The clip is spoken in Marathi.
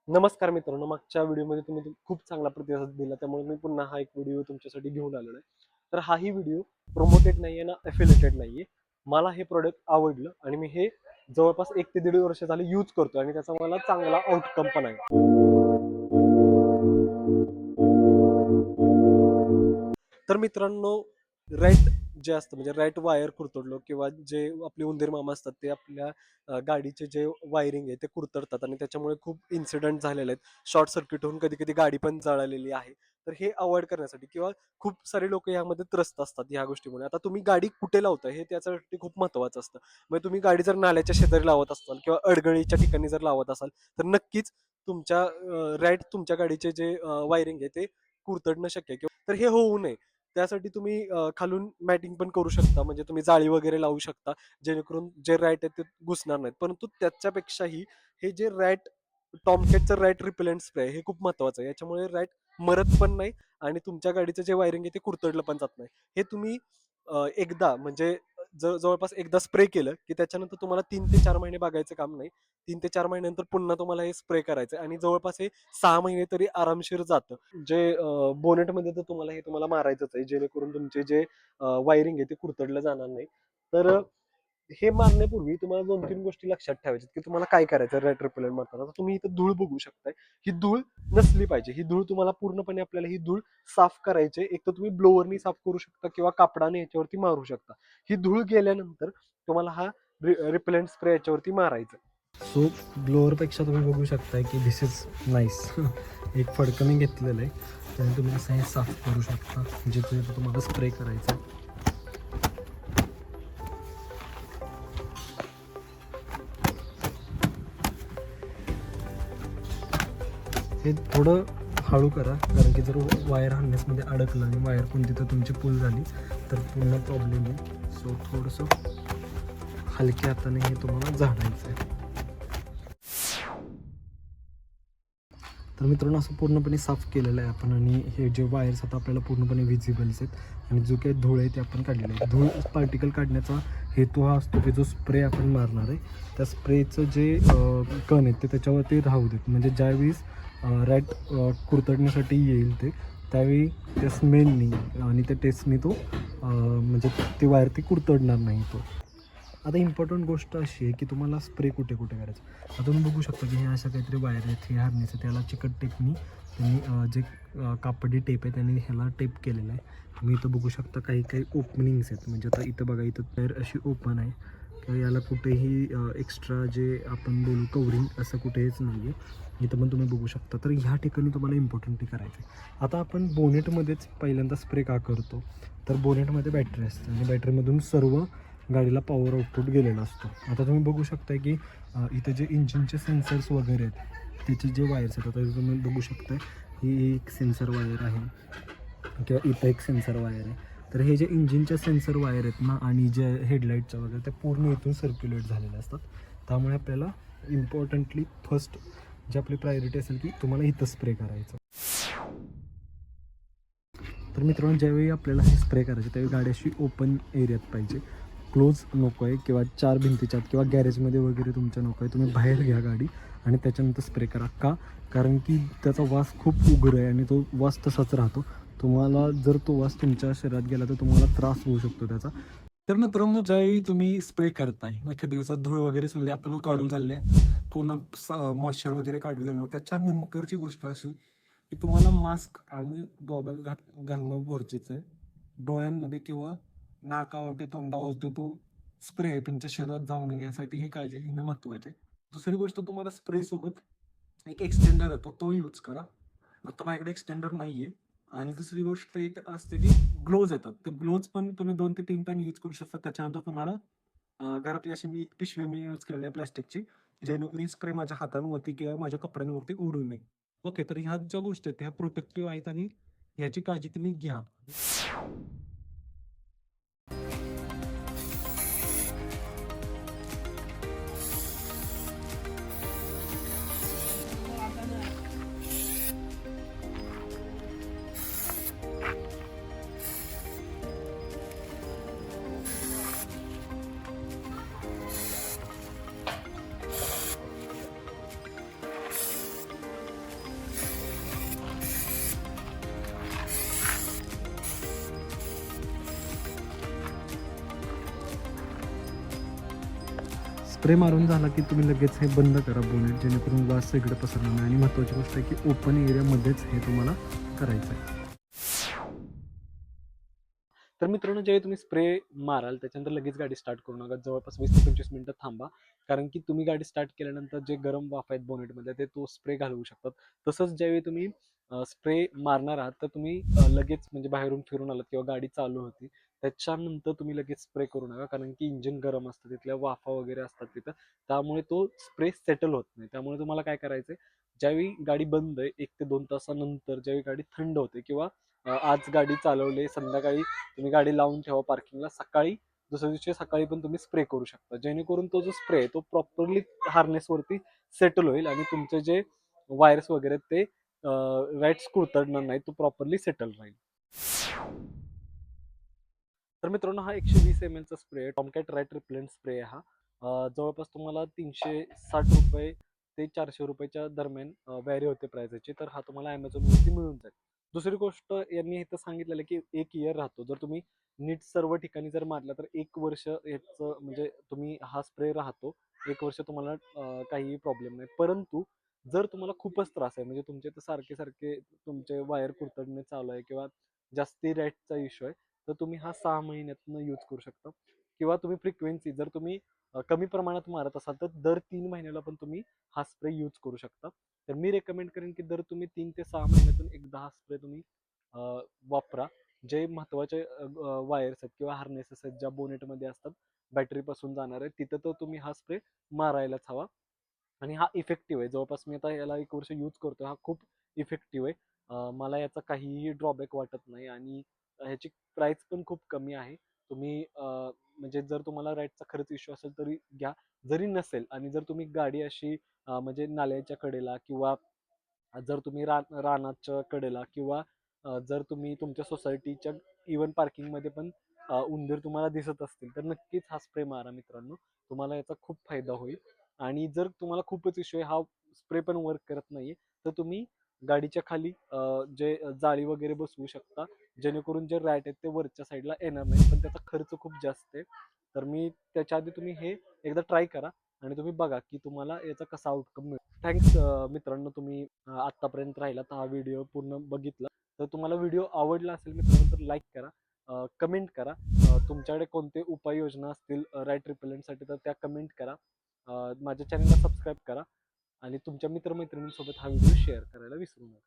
नमस्कार मित्रांनो, मागच्या व्हिडिओमध्ये तुम्ही खूप चांगला प्रतिसाद दिला, त्यामुळे मी पुन्हा हा एक व्हिडिओ तुमच्यासाठी घेऊन आलेलो आहे. तर हाही व्हिडिओ प्रोमोटेड नाहीये ना एफिलिएटेड नाहीये. मला हे प्रॉडक्ट आवडलं आणि मी हे जवळपास 1 ते 1.5 वर्ष झाले यूज करतोय आणि त्याचा मला चांगला आउटकम पण आहे. तर मित्रांनो, रॅट जे असतं म्हणजे रॅट वायर कुरतडलो किंवा जे आपले उंदीर मामा असतात ते आपल्या गाडीचे जे वायरिंग आहे ते कुरतडतात आणि त्याच्यामुळे खूप इन्सिडेंट झालेले आहेत. शॉर्ट सर्किट होऊन कधी कधी गाडी पण जळालेली आहे. तर हे अवॉइड करण्यासाठी किंवा खूप सारे लोक यामध्ये त्रस्त असतात ह्या गोष्टीमुळे. आता तुम्ही गाडी कुठे लावता हे त्याच्यासाठी खूप महत्वाचं असतं. म्हणजे तुम्ही गाडी जर नाल्याच्या शेजारी लावत असाल किंवा अडगळीच्या ठिकाणी जर लावत असाल तर नक्कीच तुमच्या रॅट तुमच्या गाडीचे जे वायरिंग आहे ते कुरतडणं शक्य आहे तर हे होऊ नये त्यासाठी तुम्ही खालून मॅटिंग पण करू शकता. म्हणजे तुम्ही जाळी वगैरे लावू शकता जेणेकरून जे रॅट आहेत ते घुसणार नाहीत. परंतु त्याच्यापेक्षाही हे जे टॉमकॅटचं रॅट रिपेलंट स्प्रे हे खूप महत्वाचं आहे. याच्यामुळे रॅट मरत पण नाही आणि तुमच्या गाडीचं जे वायरिंग आहे ते कुरतडलं पण जात नाही. हे तुम्ही एकदा म्हणजे जवळपास एकदा स्प्रे केलं की त्याच्यानंतर तुम्हाला 3 ते 4 महिने बघायचं काम नाही. 3 ते 4 महिन्यानंतर पुन्हा तुम्हाला हे स्प्रे करायचं आणि जवळपास हे 6 महिने तरी आरामशीर जातं. जे बोनेटमध्ये तर तुम्हाला मारायचंच आहे जेणेकरून तुमचे जे वायरिंग आहे ते कुरतडलं जाणार नाही. तर हे मारण्यापूर्वी तुम्हाला 2-3 गोष्टी लक्षात ठेवायच्यात की तुम्हाला काय करायचं रॅट रिपेलंट मारताना. आता तुम्ही इथं धूळ बघू शकताय. ही धूळ नसली पाहिजे. ही धूळ तुम्हाला पूर्णपणे आपल्याला ही धूळ साफ करायची. एक तर तुम्ही ब्लोअरनी साफ करू शकता किंवा कापडाने याच्यावरती मारू शकता. ही धूळ गेल्यानंतर तुम्हाला हा रिपेलंट स्प्रे याच्यावरती मारायचा. सो ब्लोअरपेक्षा तुम्ही बघू शकताय की धिस इज नाईस. एक फडकं मी घेतलेलं आहे त्याने तुम्ही असं हे साफ करू शकता जिथे तुम्हाला स्प्रे करायचा. हे थोडं हळू करा कारण की जर वायर हार्नेसमध्ये अडकलं आणि वायर कोणती तर तुमची पुल झाली तर पूर्ण प्रॉब्लेम आहे. सो थोडंसं हलक्या हाताने हे तुम्हाला झाडायचं आहे. तर मित्रांनो असं पूर्णपणे साफ केलेलं आहे आपण आणि हे जे वायर्स आता आपल्याला पूर्णपणे व्हिजिबल्स आहेत आणि जो काही धूळ आहे ते आपण काढलेलं आहे. धूळ पार्टिकल काढण्याचा हेतू हा असतो की जो स्प्रे आपण मारणार आहे त्या स्प्रेचं जे कण आहेत ते त्याच्यावरती राहू देत. म्हणजे ज्यावेळेस रॅट कुरतडण्यासाठी येईल ते त्यावेळी त्या स्मेलनी आणि त्या टेस्टनी तो म्हणजे ती वायर ती कुरतडणार नाही तो. आता इम्पॉर्टंट गोष्ट अशी आहे की तुम्हाला स्प्रे कुठे कुठे करायचं. आता तुम्ही बघू शकता की हे अशा काहीतरी वायर आहेत हे हार्नेस त्याला चिकट टेपनी त्यांनी जे कापडी टेप आहे त्यांनी ह्याला टेप केलेलं आहे. तुम्ही इथं बघू शकता काही काही ओपनिंग्स आहेत. म्हणजे आता इथं बघा इथं वायर अशी ओपन आहे किंवा याला कुठेही एक्स्ट्रा जे आपण बोलू कवरिंग असं कुठेच नाही आहे. इथं पण तुम्ही बघू शकता. तर ह्या ठिकाणी तुम्हाला इम्पॉर्टंटली करायचं आहे. आता आपण बोनेटमध्येच पहिल्यांदा स्प्रे का करतो तर बोनेटमध्ये बॅटरी असते आणि बॅटरीमधून सर्व गाडीला पॉवर आउटपुट गेलेला असतो. आता तुम्ही बघू शकता की इथे जे इंजिनचे सेन्सर्स वगैरे आहेत त्याचे जे वायर्स आहेत आता तुम्ही बघू शकता ही एक सेन्सर वायर आहे किंवा इथं एक सेन्सर वायर आहे. तर हे जे इंजिनच्या सेन्सर वायर आहेत ना आणि जे हेडलाईटच्या वगैरे त्या पूर्ण इथून सर्क्युलेट झालेल्या असतात. त्यामुळे आपल्याला इम्पॉर्टंटली फर्स्ट जी आपली प्रायोरिटी असेल की तुम्हाला इथं स्प्रे करायचं. तर मित्रांनो ज्यावेळी आपल्याला हे स्प्रे करायचे त्यावेळी गाडी अशी ओपन एरियात पाहिजे. क्लोज नको आहे किंवा 4 भिंतीच्या आत किंवा गॅरेजमध्ये वगैरे तुमच्या नको आहे. तुम्ही बाहेर घ्या गाडी आणि त्याच्यानंतर स्प्रे करा. का? कारण की त्याचा वास खूप उग्र आहे आणि तो वास तसाच राहतो. तुम्हाला जर तो वास तुमच्या शरीरात गेला तर तुम्हाला त्रास होऊ शकतो त्याचा. तर मित्रांनो ज्यावेळी तुम्ही स्प्रे करताय एखाद्या दिवसात धूळ वगैरे सगळे आपण काढून झाले पूर्ण मॉइश्चर वगैरे काढलेलं त्याच्यानंतरची गोष्ट अशी की तुम्हाला मास्क आणि गॉगल घालणं गरजेचं आहे. डोळ्यांमध्ये किंवा नाकावरती तोंडावरती तो स्प्रे तुमच्या शरीरात जाऊ नये यासाठी ही काळजी घेणं महत्वाचे आहे. दुसरी गोष्ट तुम्हाला स्प्रे सोबत एक एक्सटेंडर येतो तो यूज करा. आता माझ्याकडे एक्सटेंडर नाहीये. आणि दुसरी गोष्ट एक असते की ग्लोव्ज येतात. ते ग्लोव्ज पण तुम्ही 2 ते 3 टाइम यूज करू शकता. त्याच्यानंतर तुम्हाला घरातली अशी मी पिशवी यूज केलेली आहे प्लास्टिकची, जेणेकरून स्प्रे माझ्या हातांवरती किंवा माझ्या कपड्यांवरती उडू नये. ओके, तर ह्या ज्या गोष्टी आहेत ह्या प्रोटेक्टिव्ह आहेत आणि ह्याची काळजी तुम्ही घ्या. स्प्रे मारून झाला की तुम्ही लगेच हे बंद करा बोनेट, जेणेकरून वास सगळीकडे पसरणार नाही. आणि महत्त्वाची गोष्ट आहे की ओपन एरियामध्येच हे तुम्हाला करायचं आहे. तर मित्रांनो, ज्यावेळी तुम्ही स्प्रे माराल त्याच्यानंतर लगेच गाडी स्टार्ट करू नका. जवळपास 20 ते 25 मिनिटं थांबा. कारण की तुम्ही गाडी स्टार्ट केल्यानंतर जे गरम वाफ आहेत बोनेटमध्ये ते तो स्प्रे घालवू शकतात. तसंच ज्यावेळी तुम्ही स्प्रे मारणार आहात तर तुम्ही लगेच म्हणजे बाहेरून फिरून आलात किंवा गाडी चालू होती त्याच्यानंतर तुम्ही लगेच स्प्रे करू नका. कारण की इंजिन गरम असतं, तिथल्या वाफा वगैरे असतात तिथं, त्यामुळे तो स्प्रे सेटल होत नाही. त्यामुळे तुम्हाला काय करायचंय, ज्यावेळी गाडी बंद आहे 1 ते 2 तासानंतर ज्यावेळी गाडी थंड होते किंवा आज गाडी चालवली संध्याकाळी तुम्ही गाडी लावून ठेवा पार्किंगला, सकाळी दुसऱ्या दिवशी सकाळी पण तुम्ही स्प्रे करू शकता. जेणेकरून तो जो स्प्रे आहे तो प्रॉपरली हार्नेसवरती सेटल होईल आणि तुमचे जे वायर्स वगैरे ते राईट्स कुरतडणार नाही, तो प्रॉपरली सेटल राहील. तर मित्रांनो, हा 120 ml चा स्प्रे आहे. टॉमकॅट रॅट रिपेलेंट स्प्रे आहे हा. जवळपास तुम्हाला ₹360 ते ₹400 दरम्यान व्हॅरी होते प्राइसची. तर हा तुम्हाला Amazonवरती मिळून जाईल. दुसरी गोष्ट यांनी इथं सांगितलेलं आहे की 1 इयर राहतो. जर तुम्ही नीट सर्व ठिकाणी जर मारला तर 1 वर्ष याचं म्हणजे तुम्ही हा स्प्रे राहतो. 1 वर्ष तुम्हाला काहीही प्रॉब्लेम नाही. परंतु जर तुम्हाला खूपच त्रास आहे, म्हणजे तुमचे तर सारखे-सारखे तुमचे वायर कुरतडणे चालू आहे किंवा जास्ती रॅटचा इश्यू आहे, तर तुम्ही हा 6 महिन्यातनं यूज करू शकता. किंवा तुम्ही फ्रिक्वेन्सी जर तुम्ही कमी प्रमाणात मारत असाल तर दर 3 महिन्याला पण तुम्ही हा स्प्रे यूज करू शकता. तर मी रेकमेंड करेन की दर तुम्ही 3 ते 6 महिन्यातून एकदा हा स्प्रे तुम्ही वापरा. जे महत्त्वाचे वायर्स आहेत किंवा हार्नेसेस आहेत ज्या बोनेटमध्ये असतात, बॅटरीपासून जाणार आहे, तिथं तर तुम्ही हा स्प्रे मारायलाच हवा. आणि हा इफेक्टिव्ह आहे. जवळपास मी आता याला 1 वर्ष यूज करतोय. हा खूप इफेक्टिव्ह आहे. मला याचा काहीही ड्रॉबॅक वाटत नाही आणि ह्याची प्राईस पण खूप कमी आहे. तुम्ही म्हणजे जर तुम्हाला राईडचा खरंच इश्यू असेल तरी घ्या. जरी नसेल आणि जर तुम्ही गाडी अशी म्हणजे नाल्याच्या कडेला किंवा जर तुम्ही रानाच्या कडेला किंवा जर तुम्ही तुमच्या सोसायटीच्या इव्हन पार्किंगमध्ये पण उंदीर तुम्हाला दिसत असतील तर नक्कीच हा स्प्रे मारा मित्रांनो. तुम्हाला याचा खूप फायदा होईल. आणि जर तुम्हाला खूपच इश्यू आहे, हा स्प्रे पण वर्क करत नाहीये, तर तुम्ही गाडीच्या खाली जे जाळी वगैरे बसवू शकता. जेणेकरून जे रॅट आहेत ते वरच्या साईडला येणार नाही. पण त्याचा खर्च खूप जास्त आहे. तर मी त्याच्या आधी तुम्ही हे एकदा ट्राय करा आणि तुम्ही बघा की तुम्हाला याचा कसा आउटकम मिळेल. थँक्स मित्रांनो, तुम्ही आत्तापर्यंत राहिलात, हा व्हिडिओ पूर्ण बघितला. तर तुम्हाला व्हिडिओ आवडला असेल मित्रांनो तर लाईक करा, कमेंट करा. तुमच्याकडे कोणते उपाययोजना असतील रॅट रिपेलंटसाठी तर त्या कमेंट करा. माझ्या चॅनलला सबस्क्राईब करा आणि तुमच्या मित्रमैत्रिणींसोबत हा व्हिडिओ शेअर करायला विसरू नका.